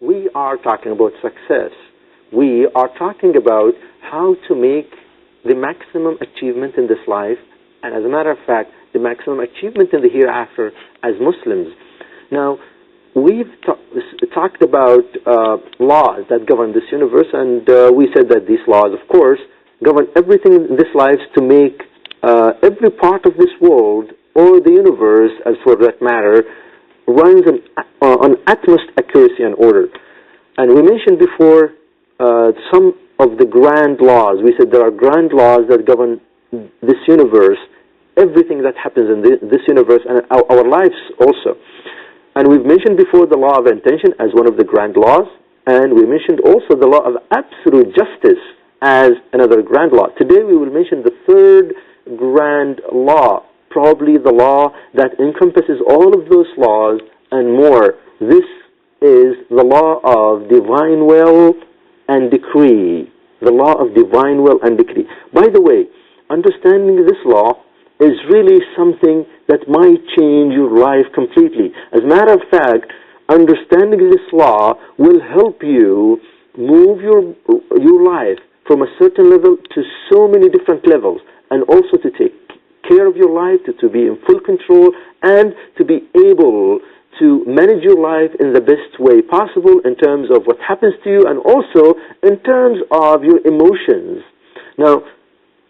we are talking about success. We are talking about how to make the maximum achievement in this life, and as a matter of fact, the maximum achievement in the hereafter as Muslims. Now, we've talked about laws that govern this universe, and we said that these laws, of course, govern everything in this life to make every part of this world, or the universe, as for that matter, runs on utmost accuracy and order. And we mentioned before some of the grand laws. We said there are grand laws that govern this universe, everything that happens in this universe, and our lives also. And we've mentioned before the law of intention as one of the grand laws, and we mentioned also the law of absolute justice as another grand law. Today we will mention the third grand law, probably the law that encompasses all of those laws and more. This is the law of divine will and decree. The law of divine will and decree. By the way, understanding this law is really something that might change your life completely. As a matter of fact, understanding this law will help you move your life from a certain level to so many different levels, and also to take care of your life, to be in full control, and to be able to manage your life in the best way possible in terms of what happens to you, and also in terms of your emotions. Now,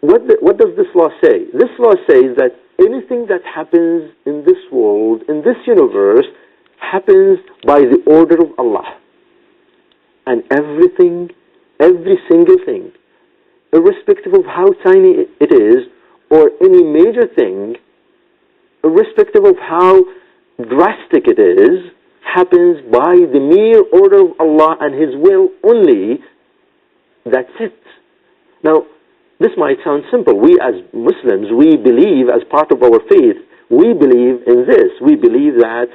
what does this law say? This law says that anything that happens in this world, in this universe, happens by the order of Allah. And everything, every single thing, irrespective of how tiny it is, or any major thing, irrespective of how drastic it is, happens by the mere order of Allah and His will only. That's it. Now, this might sound simple. We as Muslims, we believe, as part of our faith, we believe in this. We believe that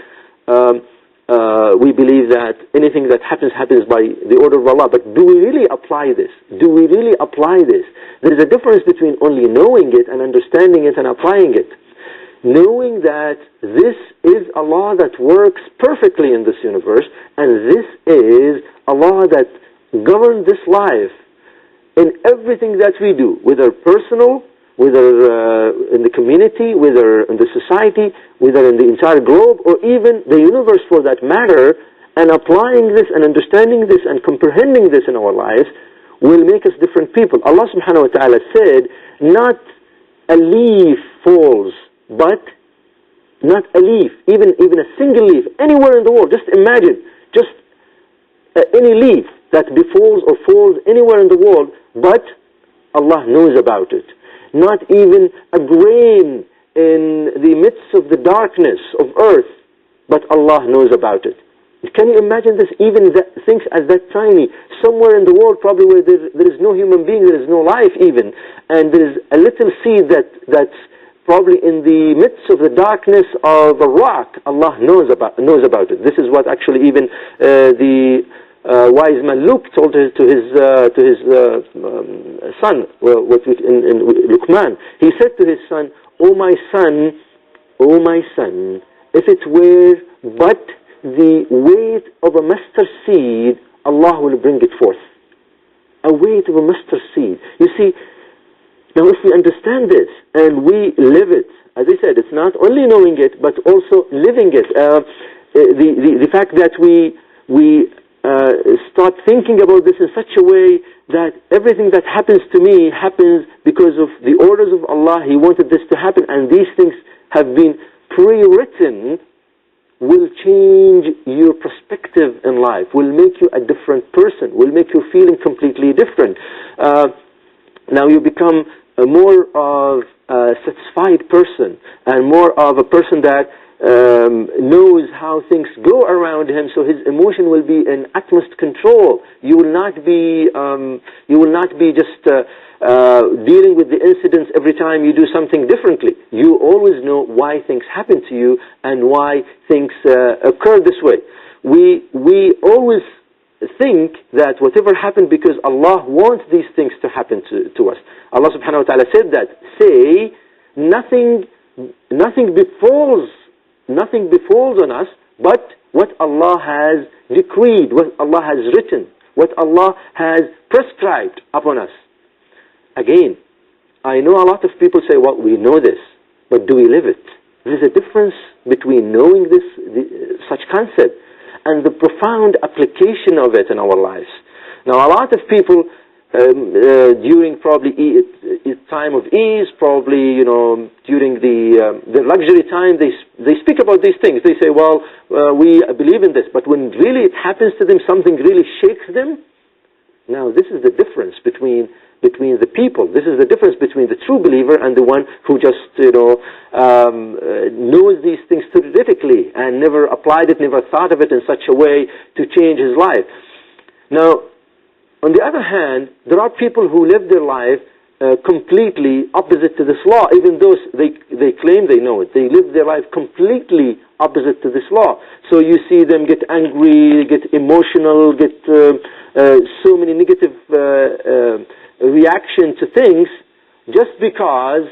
anything that happens by the order of Allah. But do we really apply this? Do we really apply this? There is a difference between only knowing it and understanding it and applying it. Knowing that this is a law that works perfectly in this universe, and this is a law that governs this life in everything that we do, whether personal, whether in the community, whether in the society, whether in the entire globe, or even the universe for that matter, and applying this and understanding this and comprehending this in our lives will make us different people. Allah subhanahu wa ta'ala said, not a leaf falls, but not a leaf, even a single leaf, anywhere in the world. Just imagine, just any leaf that befalls or falls anywhere in the world, but Allah knows about it. Not even a grain in the midst of the darkness of earth, but Allah knows about it. Can you imagine this? Even things as that tiny, somewhere in the world probably where there is no human being, there is no life even, and there is a little seed that's probably in the midst of the darkness of a rock, Allah knows about it. This is what actually even the wise man Luke told to his son, in Luqman. He said to his son, O my son, if it were but the weight of a mustard seed, Allah will bring it forth. A weight of a mustard seed. You see, now if we understand this and we live it, as I said, it's not only knowing it, but also living it. The fact that we start thinking about this in such a way that everything that happens to me happens because of the orders of Allah. He wanted this to happen, and these things have been pre-written, will change your perspective in life, will make you a different person, will make you feeling completely different. Now you become a more of a satisfied person, and more of a person that knows how things go around him, so his emotion will be in utmost control. You will not be just dealing with the incidents every time you do something differently. You always know why things happen to you and why things occur this way. We always think that whatever happened because Allah wants these things to happen to us. Allah subhanahu wa ta'ala said that, say, nothing befalls on us but what Allah has decreed, what Allah has written, what Allah has prescribed upon us. Again, I know a lot of people say, well, we know this, but do we live it? There is a difference between knowing this, such concept, and the profound application of it in our lives. Now, a lot of people, during probably time of ease, probably, during the luxury time, they speak about these things. They say, well, we believe in this, but when really it happens to them, something really shakes them. Now, this is the difference between the people. This is the difference between the true believer and the one who just, knows these things theoretically and never applied it, never thought of it in such a way to change his life. Now, on the other hand, there are people who live their life completely opposite to this law, even though they claim they know it. They live their life completely opposite to this law. So you see them get angry, get emotional, get so many negative reaction to things just because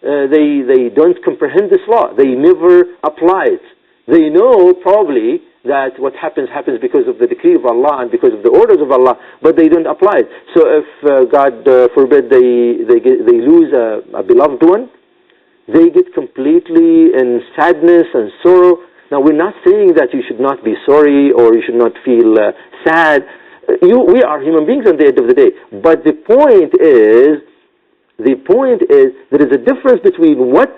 they don't comprehend this law. They never apply it. They know probably that what happens because of the decree of Allah and because of the orders of Allah, but they don't apply it. So if God forbid they lose a beloved one, they get completely in sadness and sorrow. Now, we're not saying that you should not be sorry or you should not feel sad. We are human beings at the end of the day. But the point is there is a difference between what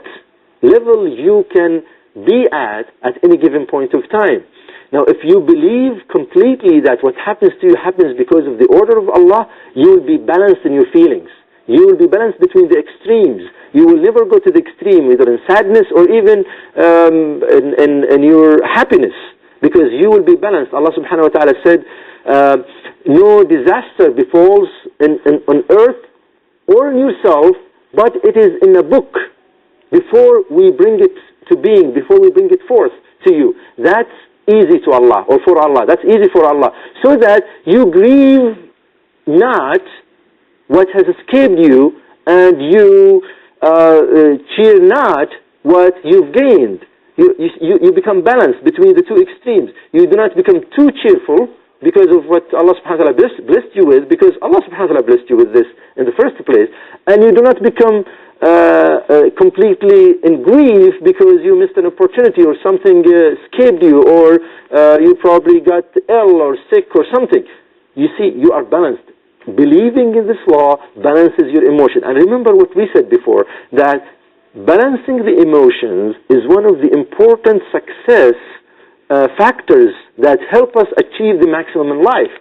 level you can be at any given point of time. Now, if you believe completely that what happens to you happens because of the order of Allah, you will be balanced in your feelings. You will be balanced between the extremes. You will never go to the extreme, either in sadness or even in your happiness, because you will be balanced. Allah subhanahu wa ta'ala said, no disaster befalls on earth or in yourself, but it is in a book before we bring it to being, before we bring it forth to you. That's easy to Allah, or for Allah. That's easy for Allah. So that you grieve not what has escaped you, and you cheer not what you've gained. You become balanced between the two extremes. You do not become too cheerful because of what Allah subhanahu wa ta'ala blessed you with, because Allah subhanahu wa ta'ala blessed you with this in the first place, and you do not become completely in grief because you missed an opportunity or something escaped you, or you probably got ill or sick or something. You see, you are balanced. Believing in this law balances your emotion. And remember what we said before, that balancing the emotions is one of the important success factors that help us achieve the maximum in life.